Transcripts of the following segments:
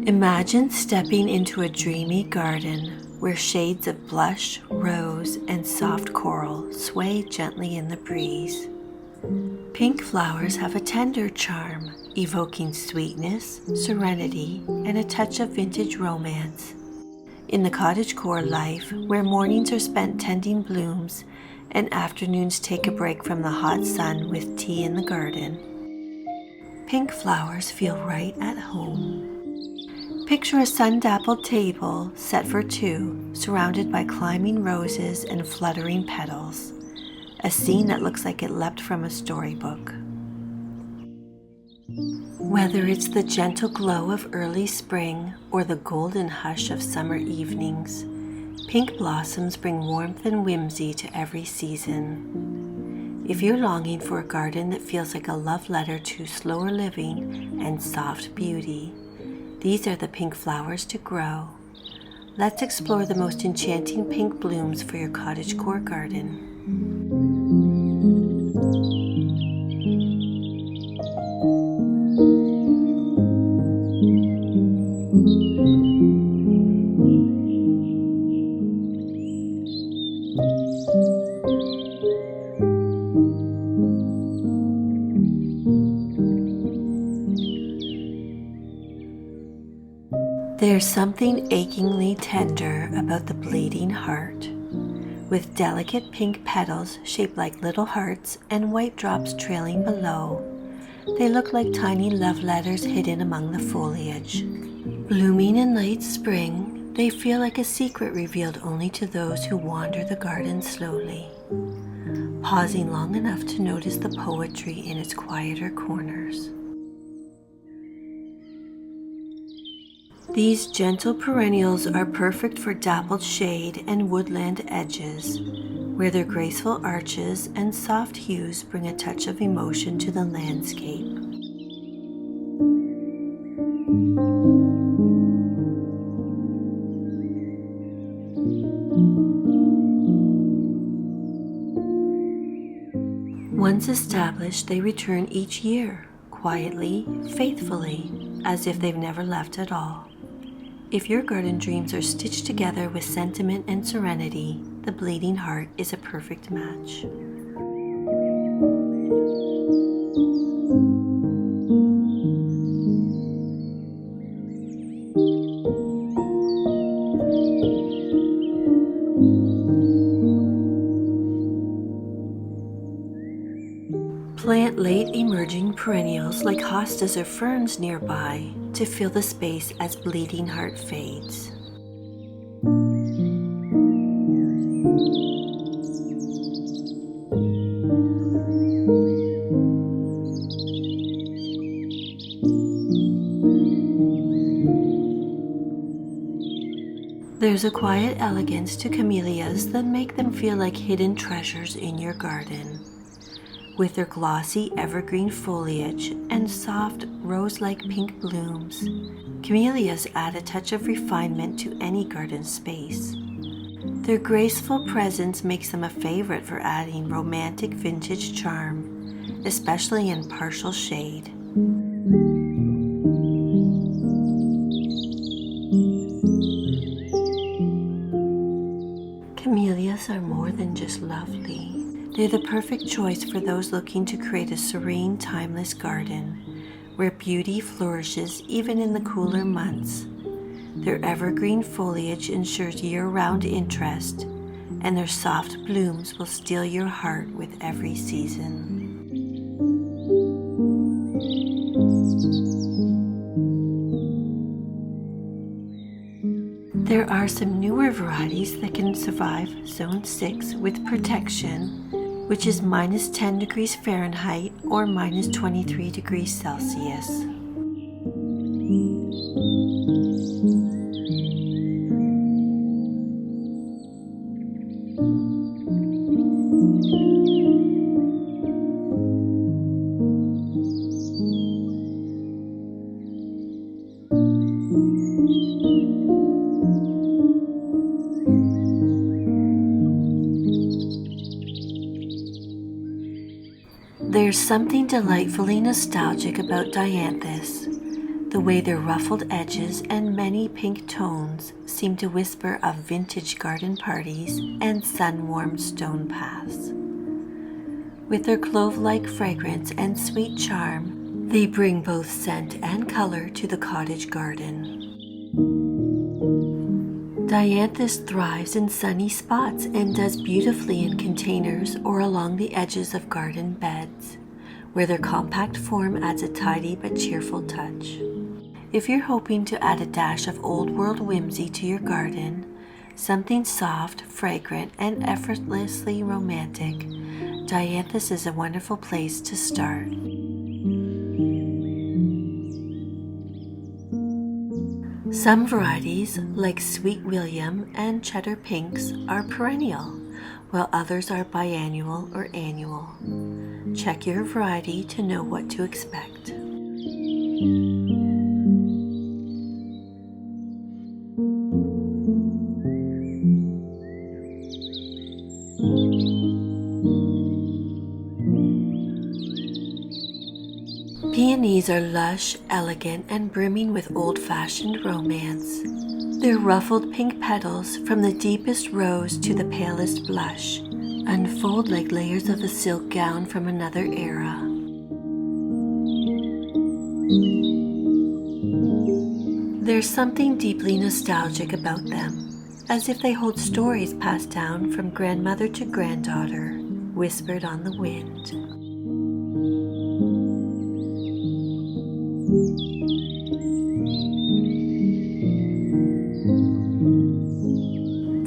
Imagine stepping into a dreamy garden where shades of blush, rose, and soft coral sway gently in the breeze. Pink flowers have a tender charm, evoking sweetness, serenity, and a touch of vintage romance. In the cottagecore life, where mornings are spent tending blooms and afternoons take a break from the hot sun with tea in the garden, pink flowers feel right at home. Picture a sun-dappled table set for two, surrounded by climbing roses and fluttering petals. A scene that looks like it leapt from a storybook. Whether it's the gentle glow of early spring or the golden hush of summer evenings, pink blossoms bring warmth and whimsy to every season. If you're longing for a garden that feels like a love letter to slower living and soft beauty, these are the pink flowers to grow. Let's explore the most enchanting pink blooms for your cottagecore garden. There's something achingly tender about the bleeding heart. With delicate pink petals shaped like little hearts and white drops trailing below, they look like tiny love letters hidden among the foliage. Blooming in late spring, they feel like a secret revealed only to those who wander the garden slowly, pausing long enough to notice the poetry in its quieter corners. These gentle perennials are perfect for dappled shade and woodland edges, where their graceful arches and soft hues bring a touch of emotion to the landscape. Once established, they return each year, quietly, faithfully, as if they've never left at all. If your garden dreams are stitched together with sentiment and serenity, the bleeding heart is a perfect match. Plant late emerging perennials like hostas or ferns nearby to fill the space as bleeding heart fades. There's a quiet elegance to camellias that make them feel like hidden treasures in your garden. With their glossy evergreen foliage and soft rose-like pink blooms, camellias add a touch of refinement to any garden space. Their graceful presence makes them a favorite for adding romantic vintage charm, especially in partial shade. Camellias are more than just lovely. They're the perfect choice for those looking to create a serene, timeless garden, where beauty flourishes even in the cooler months. Their evergreen foliage ensures year-round interest, and their soft blooms will steal your heart with every season. There are some newer varieties that can survive Zone 6 with protection, which is minus 10 degrees Fahrenheit or minus 23 degrees Celsius. There's something delightfully nostalgic about Dianthus, The way their ruffled edges and many pink tones seem to whisper of vintage garden parties and sun-warmed stone paths. With their clove-like fragrance and sweet charm, they bring both scent and color to the cottage garden. Dianthus thrives in sunny spots and does beautifully in containers or along the edges of garden beds, where their compact form adds a tidy but cheerful touch. If you're hoping to add a dash of old-world whimsy to your garden, something soft, fragrant, and effortlessly romantic, Dianthus is a wonderful place to start. Some varieties, like Sweet William and Cheddar Pinks, are perennial, while others are biannual or annual. Check your variety to know what to expect. Peonies are lush, elegant, and brimming with old-fashioned romance. Their ruffled pink petals, from the deepest rose to the palest blush, unfold like layers of a silk gown from another era. There's something deeply nostalgic about them, as if they hold stories passed down from grandmother to granddaughter, whispered on the wind.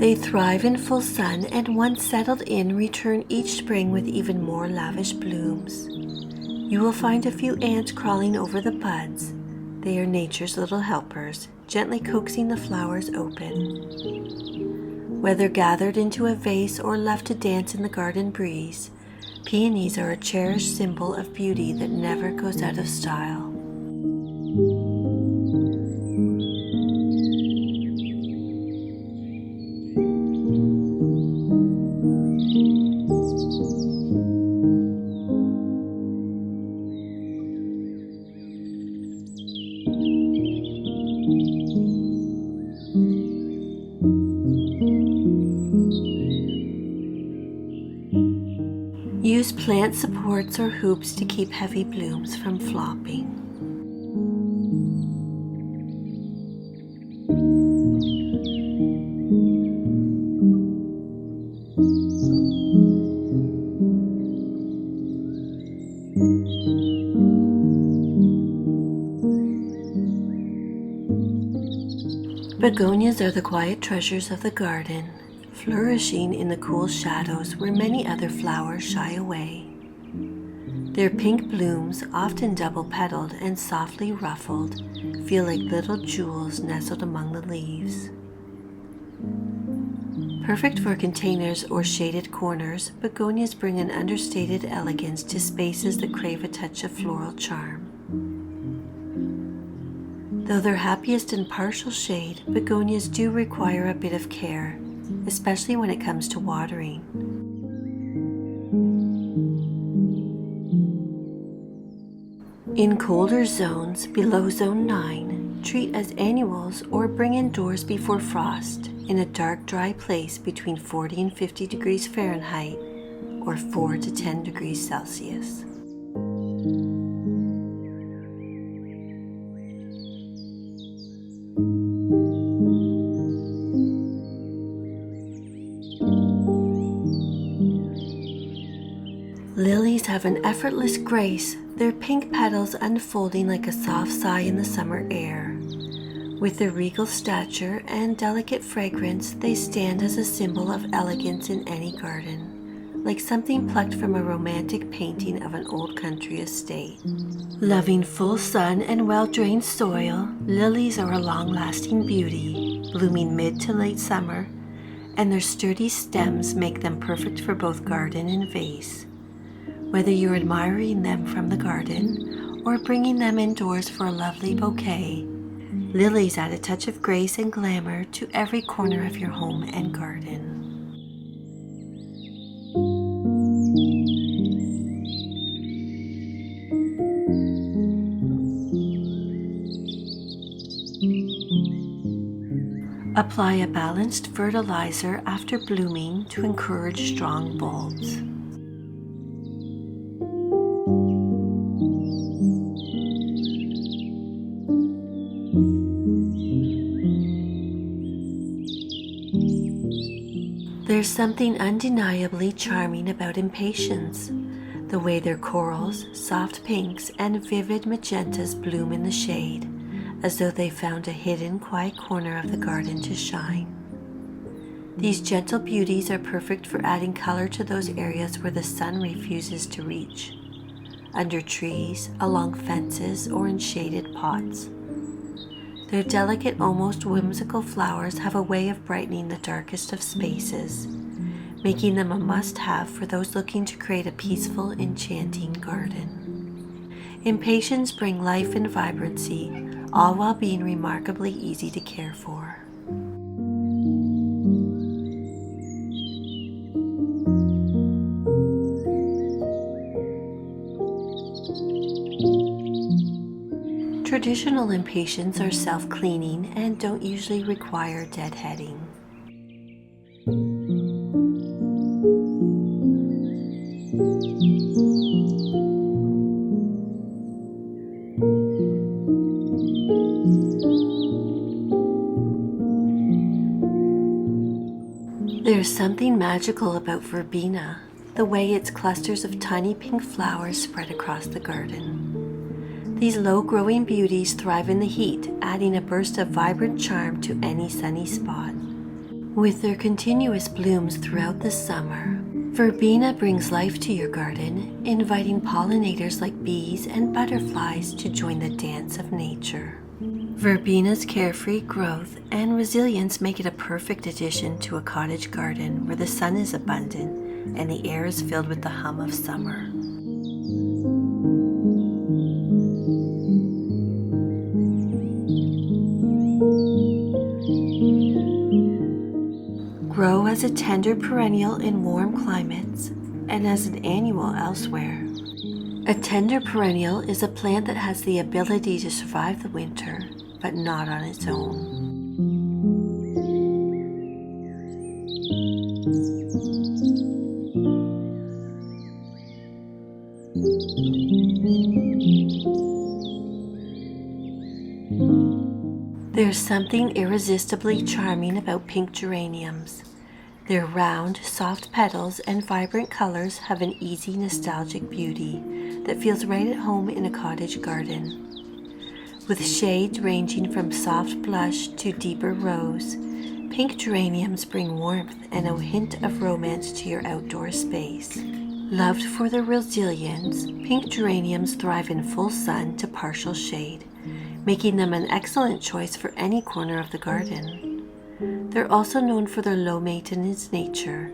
They thrive in full sun and once settled in, return each spring with even more lavish blooms. You will find a few ants crawling over the buds. They are nature's little helpers, gently coaxing the flowers open. Whether gathered into a vase or left to dance in the garden breeze, peonies are a cherished symbol of beauty that never goes out of style. Use plant supports or hoops to keep heavy blooms from flopping. Begonias are the quiet treasures of the garden, flourishing in the cool shadows where many other flowers shy away. Their pink blooms, often double-petaled and softly ruffled, feel like little jewels nestled among the leaves. Perfect for containers or shaded corners, begonias bring an understated elegance to spaces that crave a touch of floral charm. Though they're happiest in partial shade, begonias do require a bit of care, especially when it comes to watering. In colder zones below Zone 9, treat as annuals or bring indoors before frost in a dark, dry place between 40 and 50 degrees Fahrenheit or 4 to 10 degrees Celsius. Lilies have an effortless grace, their pink petals unfolding like a soft sigh in the summer air. With their regal stature and delicate fragrance, they stand as a symbol of elegance in any garden, like something plucked from a romantic painting of an old country estate. Loving full sun and well-drained soil, lilies are a long-lasting beauty, blooming mid to late summer, and their sturdy stems make them perfect for both garden and vase. Whether you're admiring them from the garden or bringing them indoors for a lovely bouquet, lilies add a touch of grace and glamour to every corner of your home and garden. Apply a balanced fertilizer after blooming to encourage strong bulbs. There's something undeniably charming about Impatiens, the way their corals, soft pinks, and vivid magentas bloom in the shade, as though they found a hidden, quiet corner of the garden to shine. These gentle beauties are perfect for adding color to those areas where the sun refuses to reach, under trees, along fences, or in shaded pots. Their delicate, almost whimsical flowers have a way of brightening the darkest of spaces, making them a must-have for those looking to create a peaceful, enchanting garden. Impatiens bring life and vibrancy, all while being remarkably easy to care for. Traditional Impatiens are self-cleaning and don't usually require deadheading. There's something magical about Verbena, the way its clusters of tiny pink flowers spread across the garden. These low-growing beauties thrive in the heat, adding a burst of vibrant charm to any sunny spot. With their continuous blooms throughout the summer, Verbena brings life to your garden, inviting pollinators like bees and butterflies to join the dance of nature. Verbena's carefree growth and resilience make it a perfect addition to a cottage garden where the sun is abundant and the air is filled with the hum of summer. Grow as a tender perennial in warm climates and as an annual elsewhere. A tender perennial is a plant that has the ability to survive the winter, but not on its own. There's something irresistibly charming about pink geraniums. Their round, soft petals and vibrant colors have an easy, nostalgic beauty that feels right at home in a cottage garden. With shades ranging from soft blush to deeper rose, pink geraniums bring warmth and a hint of romance to your outdoor space. Loved for their resilience, pink geraniums thrive in full sun to partial shade, making them an excellent choice for any corner of the garden. They're also known for their low-maintenance nature,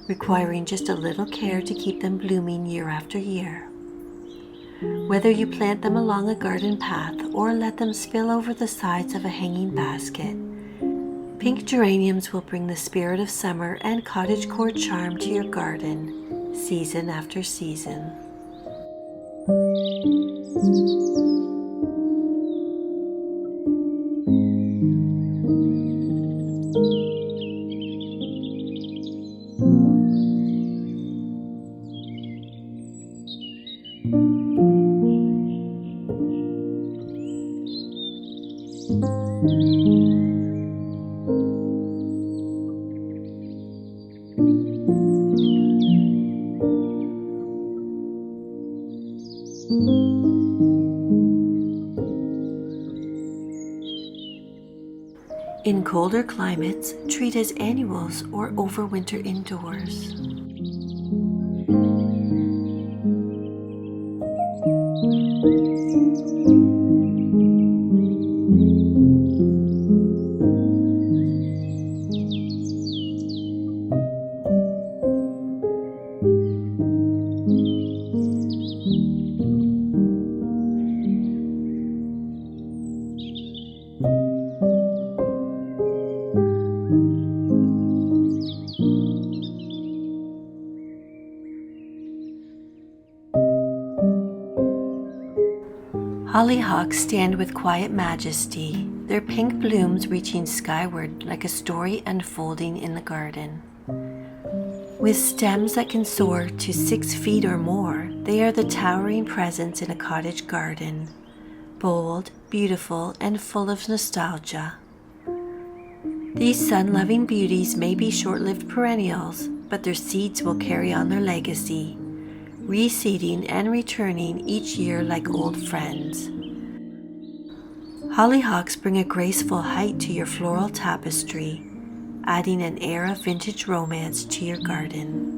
requiring just a little care to keep them blooming year after year. Whether you plant them along a garden path or let them spill over the sides of a hanging basket, pink geraniums will bring the spirit of summer and cottagecore charm to your garden, season after season. In colder climates, treat as annuals or overwinter indoors. Hollyhocks stand with quiet majesty, their pink blooms reaching skyward like a story unfolding in the garden. With stems that can soar to 6 feet or more, they are the towering presence in a cottage garden, bold, beautiful, and full of nostalgia. These sun-loving beauties may be short-lived perennials, but their seeds will carry on their legacy, reseeding and returning each year like old friends. Hollyhocks bring a graceful height to your floral tapestry, adding an air of vintage romance to your garden.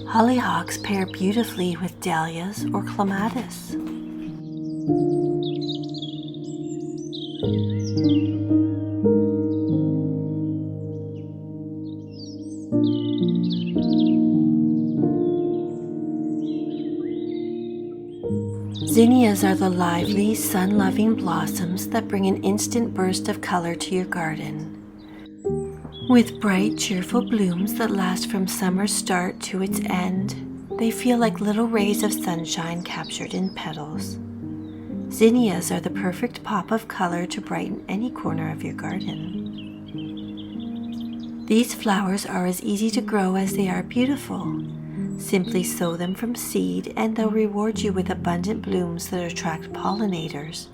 Hollyhocks pair beautifully with dahlias or clematis. Zinnias are the lively, sun-loving blossoms that bring an instant burst of color to your garden. With bright, cheerful blooms that last from summer's start to its end, they feel like little rays of sunshine captured in petals. Zinnias are the perfect pop of color to brighten any corner of your garden. These flowers are as easy to grow as they are beautiful. Simply sow them from seed and they'll reward you with abundant blooms that attract pollinators,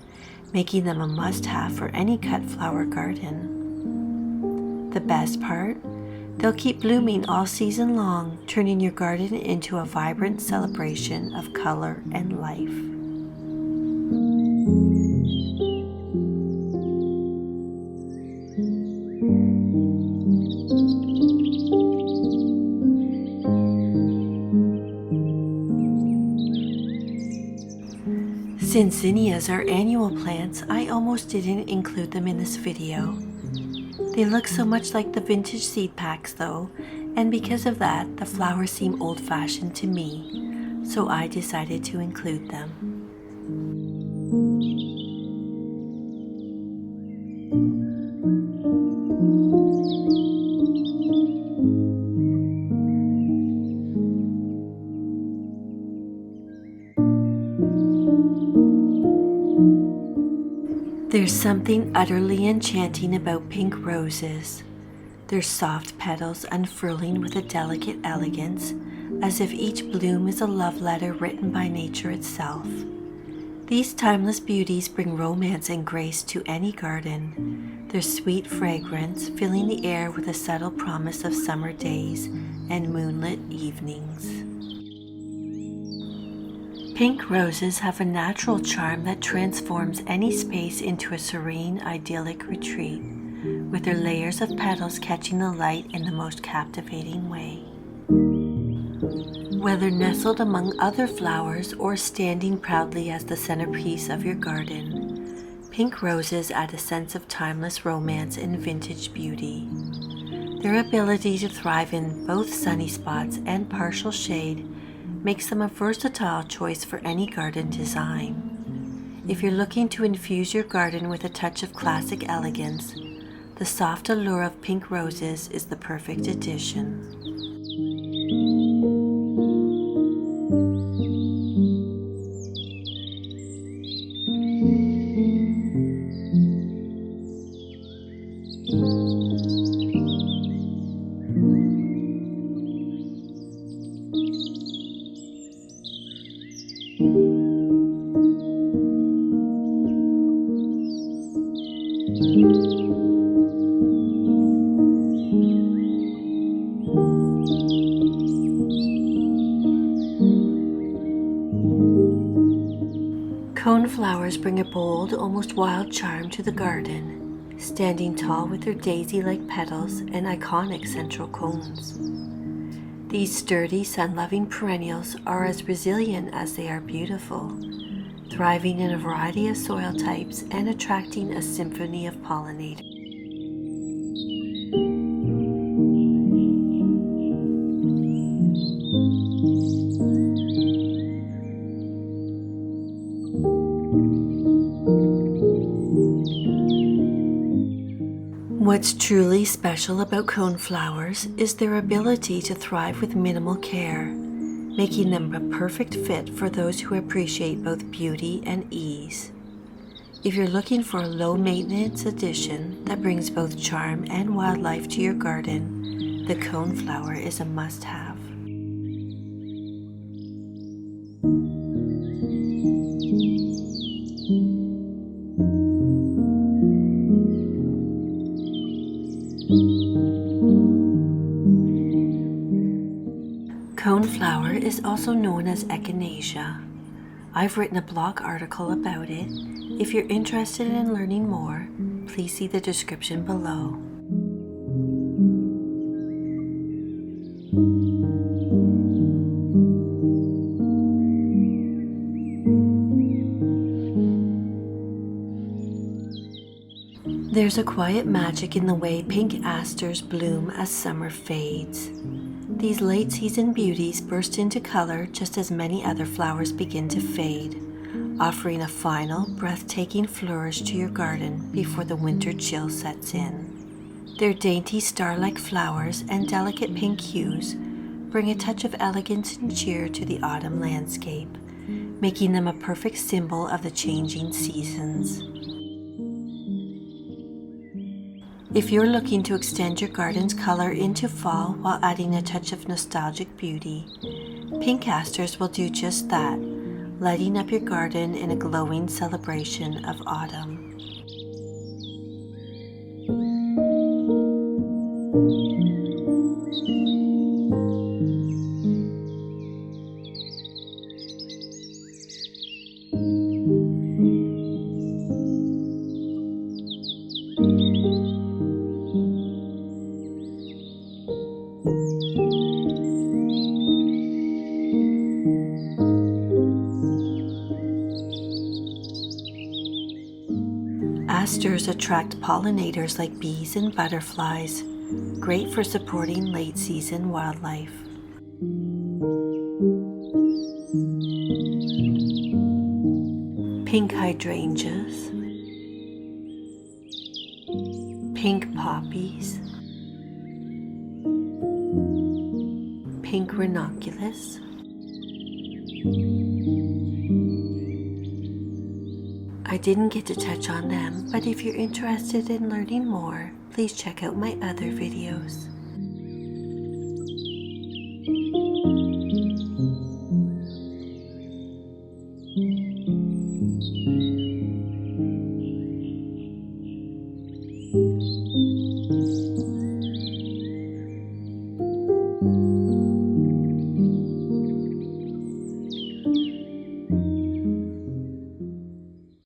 making them a must-have for any cut flower garden. The best part? They'll keep blooming all season long, turning your garden into a vibrant celebration of color and life. Since zinnias are annual plants, I almost didn't include them in this video. They look so much like the vintage seed packs though, and because of that, the flowers seem old-fashioned to me, so I decided to include them. There's something utterly enchanting about pink roses, their soft petals unfurling with a delicate elegance, as if each bloom is a love letter written by nature itself. These timeless beauties bring romance and grace to any garden, their sweet fragrance filling the air with a subtle promise of summer days and moonlit evenings. Pink roses have a natural charm that transforms any space into a serene, idyllic retreat, with their layers of petals catching the light in the most captivating way. Whether nestled among other flowers or standing proudly as the centerpiece of your garden, pink roses add a sense of timeless romance and vintage beauty. Their ability to thrive in both sunny spots and partial shade makes them a versatile choice for any garden design. If you're looking to infuse your garden with a touch of classic elegance, the soft allure of pink roses is the perfect addition. Coneflowers bring a bold, almost wild charm to the garden. standing tall with their daisy-like petals and iconic central cones. These sturdy, sun-loving perennials are as resilient as they are beautiful, thriving in a variety of soil types and attracting a symphony of pollinators. What's truly special about coneflowers is their ability to thrive with minimal care, making them a perfect fit for those who appreciate both beauty and ease. If you're looking for a low-maintenance addition that brings both charm and wildlife to your garden, the coneflower is a must-have. Coneflower is also known as echinacea. I've written a blog article about it. If you're interested in learning more, please see the description below. There's a quiet magic in the way pink asters bloom as summer fades. These late-season beauties burst into color just as many other flowers begin to fade, offering a final, breathtaking flourish to your garden before the winter chill sets in. Their dainty star-like flowers and delicate pink hues bring a touch of elegance and cheer to the autumn landscape, making them a perfect symbol of the changing seasons. If you're looking to extend your garden's color into fall while adding a touch of nostalgic beauty, pink asters will do just that, lighting up your garden in a glowing celebration of autumn. Asters attract pollinators like bees and butterflies, great for supporting late-season wildlife. Pink hydrangeas, pink poppies, pink ranunculus, I didn't get to touch on them, but if you're interested in learning more, please check out my other videos.